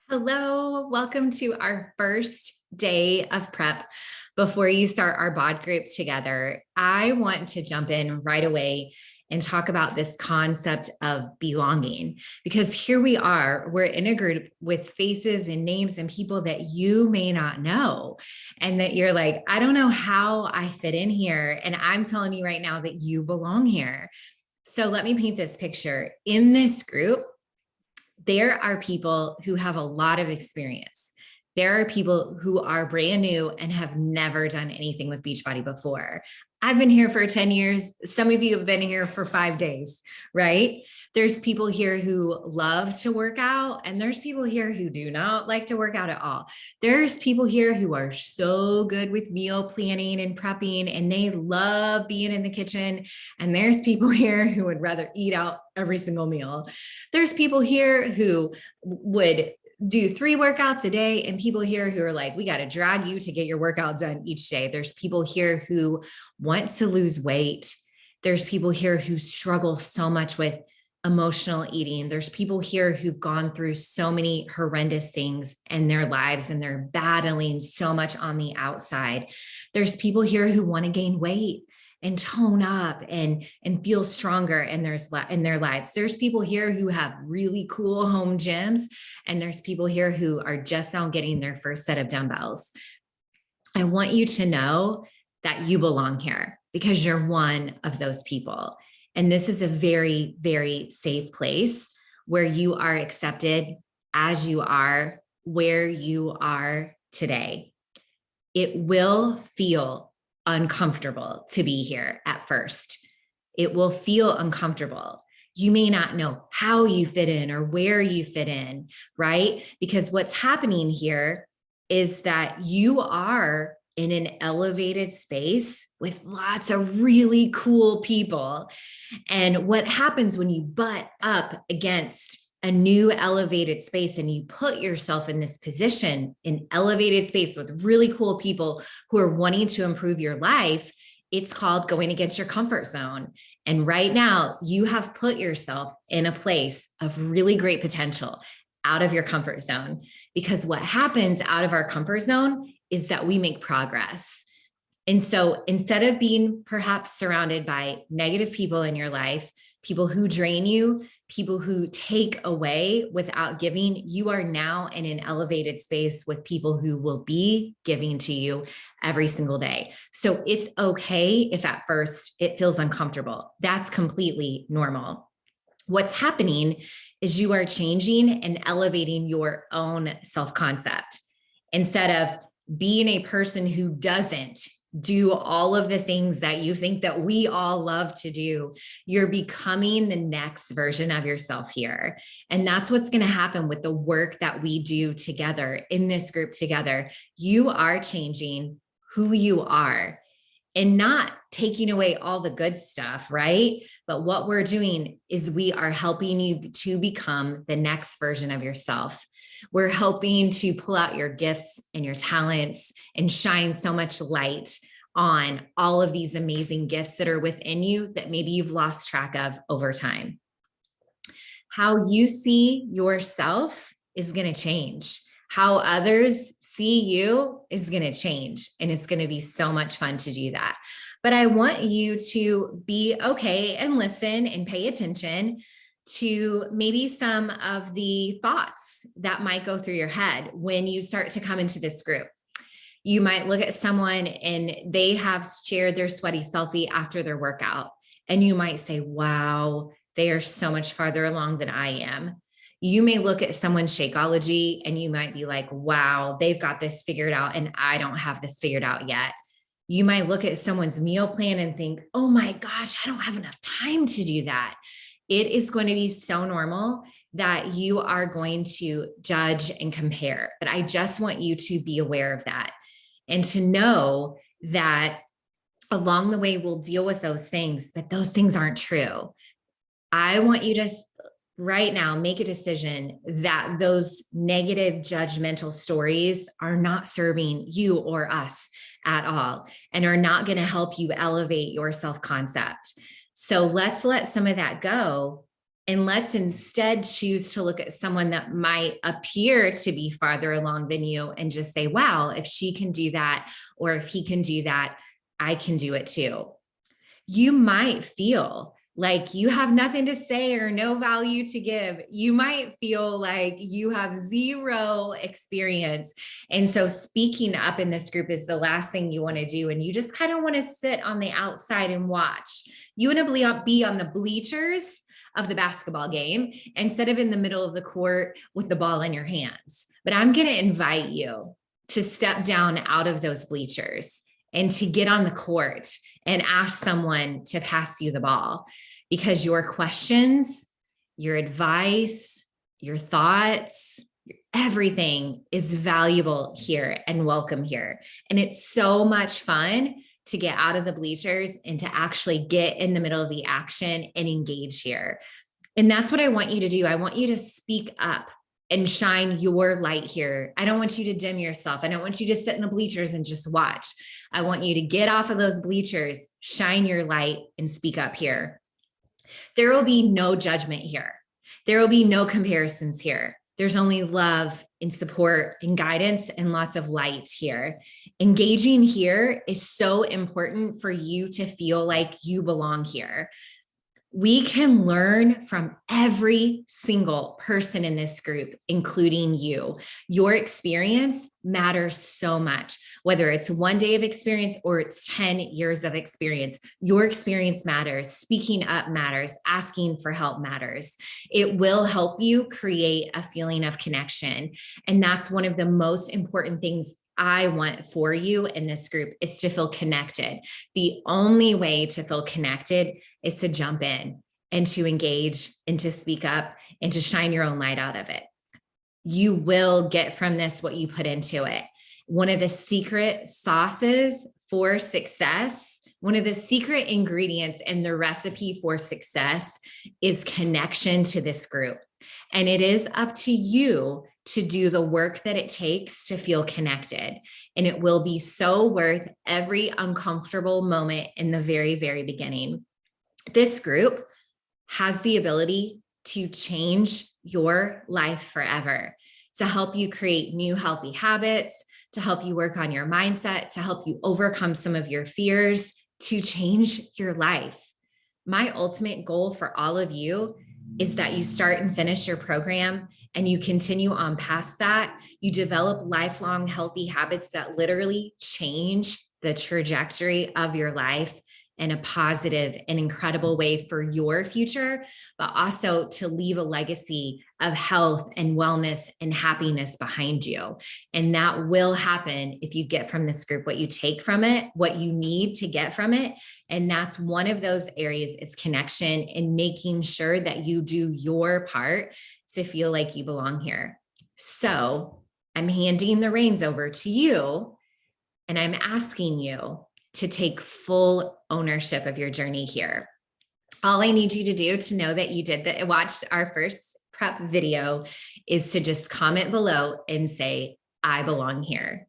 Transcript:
Hello, welcome to our first day of prep before you start our bod group together. I want to jump in right away and talk about this concept of belonging because here we are, we're in a group with faces and names and people that you may not know, and that you're like, I don't know how I fit in here. And I'm telling you right now that you belong here. So let me paint this picture. In this group, there are people who have a lot of experience. There are people who are brand new and have never done anything with Beachbody before. I've been here for 10 years. Some of you have been here for 5 days, right? There's people here who love to work out, and there's people here who do not like to work out at all. There's people here who are so good with meal planning and prepping, and they love being in the kitchen. And there's people here who would rather eat out every single meal. There's people here who would do 3 workouts a day, and people here who are like, we got to drag you to get your workouts done each day. There's people here who want to lose weight. There's people here who struggle so much with emotional eating. There's people here who've gone through so many horrendous things in their lives and they're battling so much on the outside. There's people here who want to gain weight and tone up and feel stronger in their lives. There's people here who have really cool home gyms, and there's people here who are just now getting their first set of dumbbells. I want you to know that you belong here because you're one of those people. And this is a very, very safe place where you are accepted as you are, where you are today. It will feel uncomfortable to be here at first. It will feel uncomfortable. You may not know how you fit in or where you fit in, right? Because what's happening here is that you are in an elevated space with lots of really cool people. And what happens when you butt up against a new elevated space and you put yourself in this position, in elevated space with really cool people who are wanting to improve your life, it's called going against your comfort zone. And right now you have put yourself in a place of really great potential out of your comfort zone, because what happens out of our comfort zone is that we make progress. And so instead of being perhaps surrounded by negative people in your life, people who drain you, people who take away without giving, you are now in an elevated space with people who will be giving to you every single day. So it's okay if at first it feels uncomfortable. That's completely normal. What's happening is you are changing and elevating your own self-concept. Instead of being a person who doesn't do all of the things that you think that we all love to do, you're becoming the next version of yourself here. And that's what's going to happen with the work that we do together in this group together. You are changing who you are and not taking away all the good stuff, right? But what we're doing is we are helping you to become the next version of yourself. We're helping to pull out your gifts and your talents and shine so much light on all of these amazing gifts that are within you that maybe you've lost track of over time. How you see yourself is going to change. How others see you is going to change. And it's going to be so much fun to do that. But I want you to be okay and listen and pay attention to maybe some of the thoughts that might go through your head when you start to come into this group. You might look at someone and they have shared their sweaty selfie after their workout. And you might say, wow, they are so much farther along than I am. You may look at someone's Shakeology and you might be like, wow, they've got this figured out and I don't have this figured out yet. You might look at someone's meal plan and think, oh my gosh, I don't have enough time to do that. It is going to be so normal that you are going to judge and compare. But I just want you to be aware of that and to know that along the way, we'll deal with those things, but those things aren't true. I want you to right now make a decision that those negative judgmental stories are not serving you or us at all and are not going to help you elevate your self-concept. So let's let some of that go And let's instead choose to look at someone that might appear to be farther along than you and just say, wow, if she can do that, or if he can do that, I can do it too. You might feel like you have nothing to say or no value to give. You might feel like you have zero experience. And so speaking up in this group is the last thing you want to do. And you just kind of want to sit on the outside and watch. You want to be on the bleachers of the basketball game instead of in the middle of the court with the ball in your hands. But I'm going to invite you to step down out of those bleachers and to get on the court and ask someone to pass you the ball, because your questions, your advice, your thoughts, everything is valuable here and welcome here. And it's so much fun to get out of the bleachers and to actually get in the middle of the action and engage here. And that's what I want you to do. I want you to speak up and shine your light here. I don't want you to dim yourself. I don't want you to sit in the bleachers and just watch. I want you to get off of those bleachers, shine your light, and speak up here. There will be no judgment here. There will be no comparisons here. There's only love and support and guidance and lots of light here. Engaging here is so important for you to feel like you belong here. We can learn from every single person in this group, including you. Your experience matters so much, whether it's 1 day of experience or it's 10 years of experience. Your experience matters. Speaking up matters. Asking for help matters. It will help you create a feeling of connection. And that's one of the most important things I want for you in this group, is to feel connected. The only way to feel connected is to jump in and to engage and to speak up and to shine your own light out of it. You will get from this what you put into it. One of the secret sauces for success, one of the secret ingredients in the recipe for success is connection to this group. And it is up to you to do the work that it takes to feel connected. And it will be so worth every uncomfortable moment in the very, very beginning. This group has the ability to change your life forever, to help you create new healthy habits, to help you work on your mindset, to help you overcome some of your fears, to change your life. My ultimate goal for all of you is that you start and finish your program and you continue on past that. You develop lifelong healthy habits that literally change the trajectory of your life in a positive and incredible way for your future, but also to leave a legacy of health and wellness and happiness behind you. And that will happen if you get from this group what you take from it, what you need to get from it. And that's one of those areas, is connection and making sure that you do your part to feel like you belong here. So I'm handing the reins over to you, and I'm asking you to take full ownership of your journey here. All I need you to do to know that you did that, watched our first prep video, is to just comment below and say, I belong here.